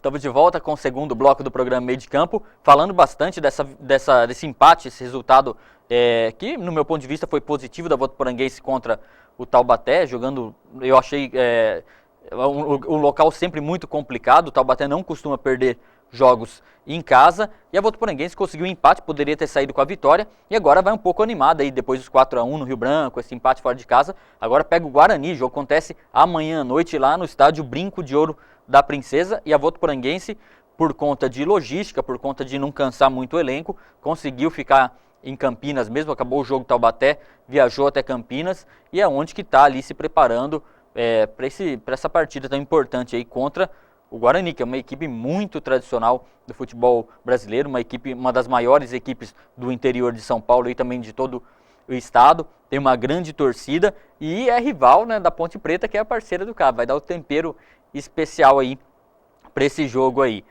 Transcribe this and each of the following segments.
Estamos de volta com o segundo bloco do programa Meio de Campo, falando bastante desse empate, esse resultado que, no meu ponto de vista, foi positivo da Votuporanguense contra o Taubaté, jogando, eu achei um local sempre muito complicado. O Taubaté não costuma perder jogos em casa, e a Votuporanguense conseguiu um empate, poderia ter saído com a vitória, e agora vai um pouco animada aí, depois dos 4-1 no Rio Branco, esse empate fora de casa. Agora pega o Guarani, o jogo acontece amanhã à noite lá no estádio Brinco de Ouro da Princesa, e a Votuporanguense, por conta de logística, por conta de não cansar muito o elenco, conseguiu ficar em Campinas mesmo. Acabou o jogo, Taubaté viajou até Campinas, e é onde que está ali se preparando para essa partida tão importante aí contra o Guarani, que é uma equipe muito tradicional do futebol brasileiro, uma das maiores equipes do interior de São Paulo e também de todo o estado, tem uma grande torcida e é rival, né, da Ponte Preta, que é a parceira do Cabo. Vai dar o tempero especial aí para esse jogo aí.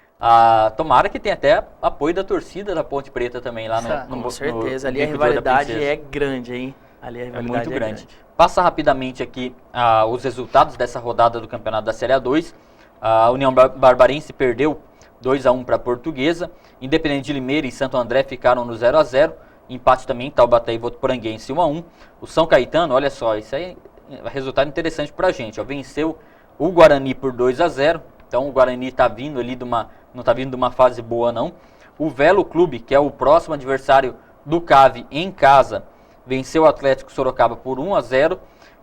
Tomara que tenha até apoio da torcida da Ponte Preta também lá no com certeza, ali a Brinco de Ouro da rivalidade Princesa. é grande, hein? Ali a rivalidade muito grande. Passa rapidamente aqui os resultados dessa rodada do Campeonato da Série A2. A União Barbarense perdeu 2-1 para a Portuguesa. Independente de Limeira e Santo André ficaram no 0-0. Empate também, Taubaté e Votuporanguense 1-1. O São Caetano, olha só, isso aí é resultado interessante para a gente. Venceu o Guarani por 2-0. Então o Guarani está vindo ali não está vindo de uma fase boa não. O Velo Clube, que é o próximo adversário do CAV em casa, venceu o Atlético Sorocaba por 1-0.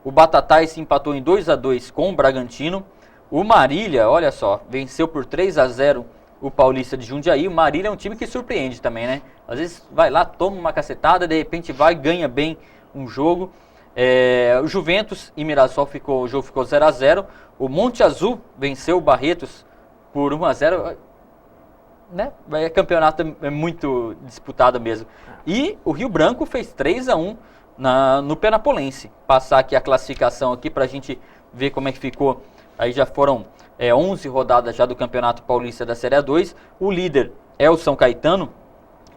O Batatais se empatou em 2-2 com o Bragantino. O Marília, olha só, venceu por 3-0 o Paulista de Jundiaí. O Marília é um time que surpreende também, né? Às vezes vai lá, toma uma cacetada, de repente vai, ganha bem um jogo. O Juventus e Mirassol o jogo ficou 0-0. O Monte Azul venceu o Barretos por 1-0. Né? Campeonato é muito disputado mesmo. E o Rio Branco fez 3-1 no Penapolense. Passar aqui a classificação aqui para a gente ver como é que ficou. Aí já foram 11 rodadas já do Campeonato Paulista da Série A2. O líder é o São Caetano,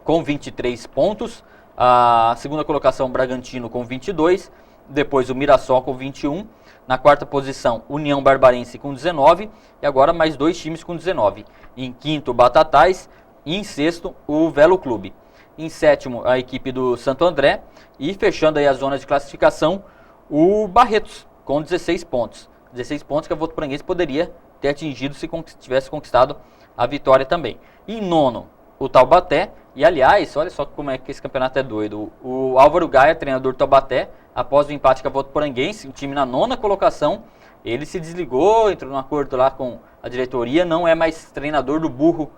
com 23 pontos. A segunda colocação, o Bragantino, com 22. Depois o Mirassol, com 21. Na quarta posição, União Barbarense, com 19. E agora mais dois times com 19. Em quinto, o Batatais. E em sexto, o Velo Clube. Em sétimo, a equipe do Santo André. E fechando aí a zona de classificação, o Barretos, com 16 pontos. 16 pontos que a Votuporanguense poderia ter atingido se tivesse conquistado a vitória também. Em nono, o Taubaté. E, aliás, olha só como é que esse campeonato é doido. O Álvaro Gaia, treinador do Taubaté, após o empate com a Votuporanguense, o time na nona colocação, ele se desligou, entrou num acordo lá com a diretoria, não é mais treinador do burro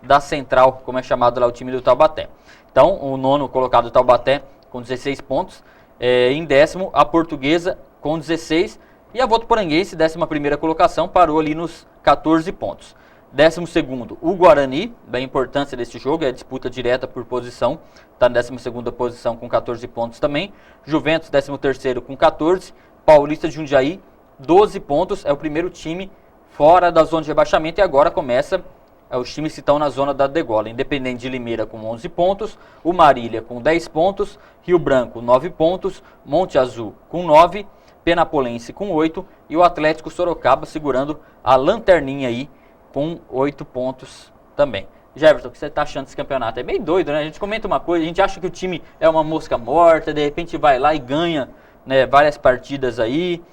da Central, como é chamado lá o time do Taubaté. Então, o nono colocado, o Taubaté, com 16 pontos. Em décimo, a Portuguesa, com 16. E a Votuporanguense, 11ª colocação, parou ali nos 14 pontos. 12º, o Guarani, da importância desse jogo, é a disputa direta por posição, está na 12ª posição com 14 pontos também. Juventus, 13º com 14. Paulista de Jundiaí, 12 pontos, é o primeiro time fora da zona de rebaixamento, e agora começa os times que estão na zona da degola. Independente de Limeira com 11 pontos, o Marília com 10 pontos, Rio Branco 9 pontos, Monte Azul com 9, Penapolense com 8 e o Atlético Sorocaba segurando a lanterninha aí com 8 pontos também. Jefferson, o que você está achando desse campeonato? É meio doido, né? A gente comenta uma coisa, a gente acha que o time é uma mosca morta, de repente vai lá e ganha, né, várias partidas aí.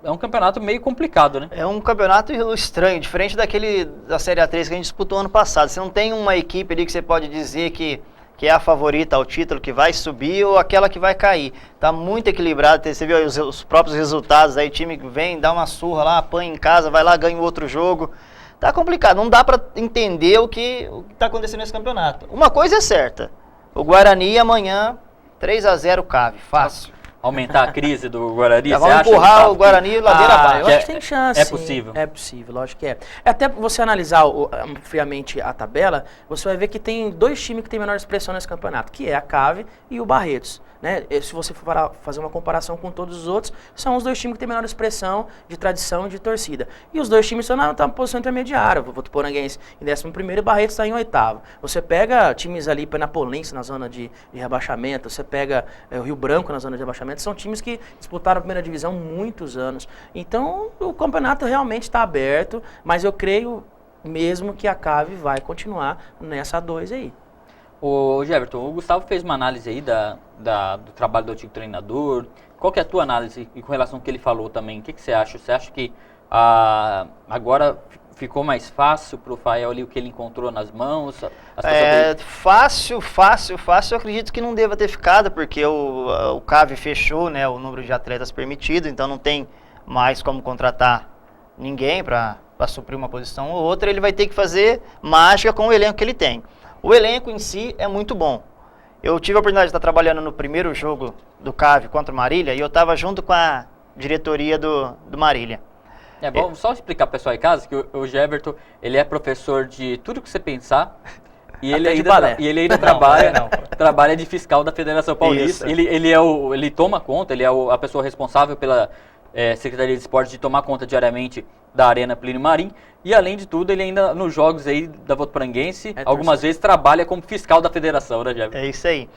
É um campeonato meio complicado, né? É um campeonato estranho, diferente da Série A3 que a gente disputou ano passado. Você não tem uma equipe ali que você pode dizer que é a favorita ao título, que vai subir, ou aquela que vai cair. Tá muito equilibrado, você viu aí os próprios resultados, aí o time vem, dá uma surra lá, apanha em casa, vai lá, ganha o outro jogo. Tá complicado, não dá para entender o que tá acontecendo nesse campeonato. Uma coisa é certa, o Guarani amanhã 3-0 CAV, fácil. Aumentar a crise do Guarani, vamos empurrar o Guarani ladeira abaixo. Eu acho que tem chance. É possível. É possível, lógico que é. Até você analisar friamente a tabela, você vai ver que tem dois times que tem menor expressão nesse campeonato, que é a CAV e o Barretos. Né? Se você for fazer uma comparação com todos os outros, são os dois times que têm menor expressão de tradição e de torcida. E os dois times estão na posição intermediária. O Votuporanguense em 11º e o Barretos está em 8º. Você pega times ali, Penapolense na zona de rebaixamento, você pega o Rio Branco na zona de rebaixamento, rebaixamento, são times que disputaram a primeira divisão muitos anos. Então, o campeonato realmente está aberto, mas eu creio mesmo que a CAV vai continuar nessa 2 aí. Ô Jefferson, o Gustavo fez uma análise aí do trabalho do antigo treinador. Qual que é a tua análise e com relação ao que ele falou também? O que você acha? Você acha que agora ficou mais fácil para o Fael ali o que ele encontrou nas mãos? Fácil, eu acredito que não deva ter ficado, porque o CAV fechou, né, o número de atletas permitido, então não tem mais como contratar ninguém para suprir uma posição ou outra, ele vai ter que fazer mágica com o elenco que ele tem. O elenco em si é muito bom. Eu tive a oportunidade de estar trabalhando no primeiro jogo do CAV contra o Marília e eu estava junto com a diretoria do Marília. É bom só explicar para o pessoal em casa que o Jefferson, ele é professor de tudo que você pensar e ele ainda trabalha de fiscal da Federação Paulista. Ele toma conta, ele é a pessoa responsável pela Secretaria de Esportes de tomar conta diariamente da Arena Plínio Marim e além de tudo ele ainda nos jogos aí da Votuporanguense algumas vezes trabalha como fiscal da federação, né, Jefferson? É isso aí.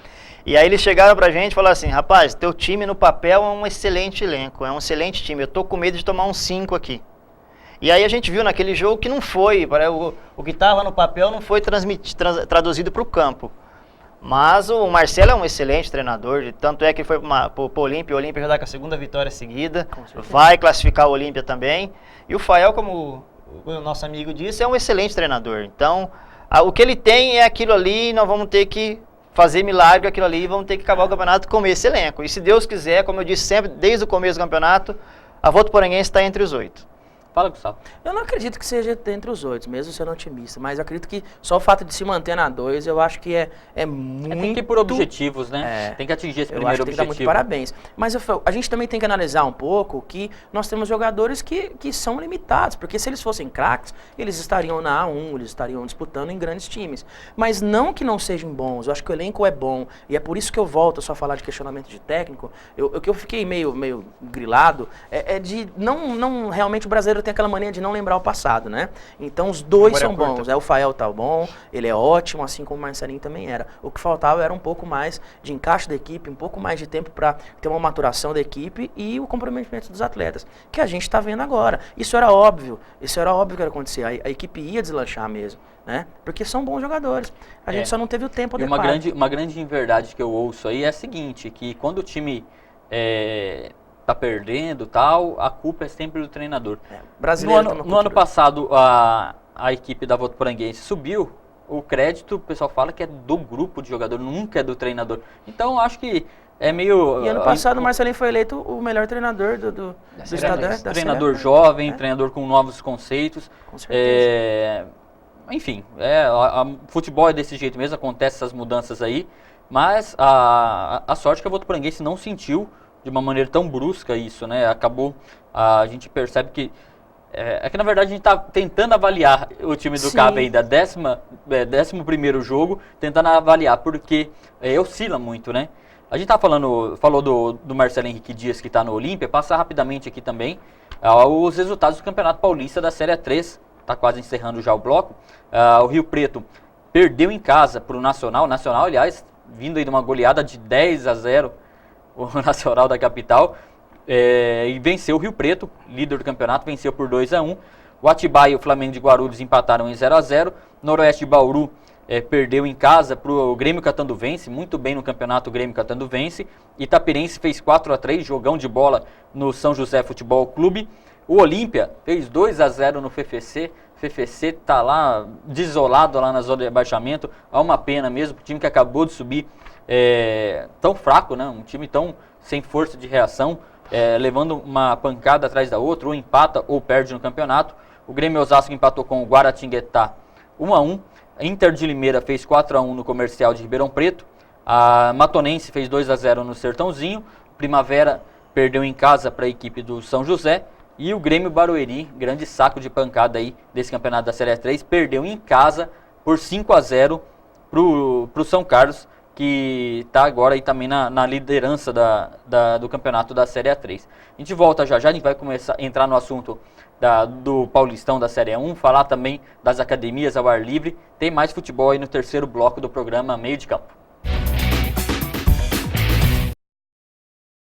E aí eles chegaram pra gente e falaram assim, rapaz, teu time no papel é um excelente elenco, é um excelente time, eu tô com medo de tomar um 5 aqui. E aí a gente viu naquele jogo que não foi, o que estava no papel não foi traduzido para o campo. Mas o Marcelo é um excelente treinador, tanto é que foi para o Olímpia, o Olímpia já dá com a segunda vitória seguida, vai classificar o Olímpia também. E o Fael, como o nosso amigo disse, é um excelente treinador. Então, o que ele tem é aquilo ali, nós vamos ter que fazer milagre aquilo ali, vamos ter que acabar o campeonato com esse elenco. E se Deus quiser, como eu disse sempre, desde o começo do campeonato, a Votuporanguense está entre os 8. Fala, Gustavo. Eu não acredito que seja entre os 8, mesmo sendo otimista, mas eu acredito que só o fato de se manter na 2, eu acho que é muito... Tem que ir por objetivos, né? Tem que atingir esse primeiro objetivo. Tem que dar muito parabéns. Mas a gente também tem que analisar um pouco que nós temos jogadores que são limitados, porque se eles fossem craques, eles estariam na A1, eles estariam disputando em grandes times. Mas não que não sejam bons, eu acho que o elenco é bom, e é por isso que eu volto a só falar de questionamento de técnico. O que eu fiquei meio grilado é de não realmente o brasileiro tem aquela mania de não lembrar o passado, né? Então os dois são bons. O Fael tá bom, ele é ótimo, assim como o Marcelinho também era. O que faltava era um pouco mais de encaixe da equipe, um pouco mais de tempo para ter uma maturação da equipe e o comprometimento dos atletas, que a gente está vendo agora. Isso era óbvio que ia acontecer. A equipe ia deslanchar mesmo, né? Porque são bons jogadores. A gente só não teve o tempo adequado. Uma grande verdade que eu ouço aí é a seguinte, que quando o time tá perdendo tal, a culpa é sempre do treinador. No ano passado, a equipe da Votuporanguense subiu, o crédito, o pessoal fala que é do grupo de jogador, nunca é do treinador. Então, acho que é meio... E ano passado, o Marcelinho foi eleito o melhor treinador do estado. Treinador jovem, treinador com novos conceitos. Com certeza. Enfim, futebol é desse jeito mesmo, acontece essas mudanças aí, mas a sorte é que a Votuporanguense não sentiu de uma maneira tão brusca isso, né? A gente percebe que que na verdade a gente está tentando avaliar o time do CAV ainda, 11º jogo, tentando avaliar, porque oscila muito, né? A gente falou do Marcelo Henrique Dias que está no Olímpia, passar rapidamente aqui também os resultados do Campeonato Paulista da Série 3, está quase encerrando já o bloco. O Rio Preto perdeu em casa para o Nacional, aliás, vindo aí de uma goleada de 10-0, o Nacional da capital, e venceu o Rio Preto, líder do campeonato, venceu por 2-1. O Atibaia e o Flamengo de Guarulhos empataram em 0-0. Noroeste de Bauru perdeu em casa para o Grêmio Catanduvense, muito bem no campeonato o Grêmio Catanduvense. Itapirense fez 4-3, jogão de bola no São José Futebol Clube. O Olímpia fez 2-0 no FFC. FFC está lá, desolado lá na zona de rebaixamento. Há uma pena mesmo, o time que acabou de subir tão fraco, né? Um time tão sem força de reação, levando uma pancada atrás da outra, ou empata ou perde no campeonato. O Grêmio Osasco empatou com o Guaratinguetá 1-1. A Inter de Limeira fez 4-1 no Comercial de Ribeirão Preto. A Matonense fez 2-0 no Sertãozinho. Primavera perdeu em casa para a equipe do São José. E o Grêmio Barueri, grande saco de pancada aí desse campeonato da Série 3, perdeu em casa por 5-0 pro São Carlos, que está agora aí também na liderança do campeonato da Série A3. A gente volta já, a gente vai começar a entrar no assunto do Paulistão da Série A1, falar também das academias ao ar livre. Tem mais futebol aí no terceiro bloco do programa Meio de Campo.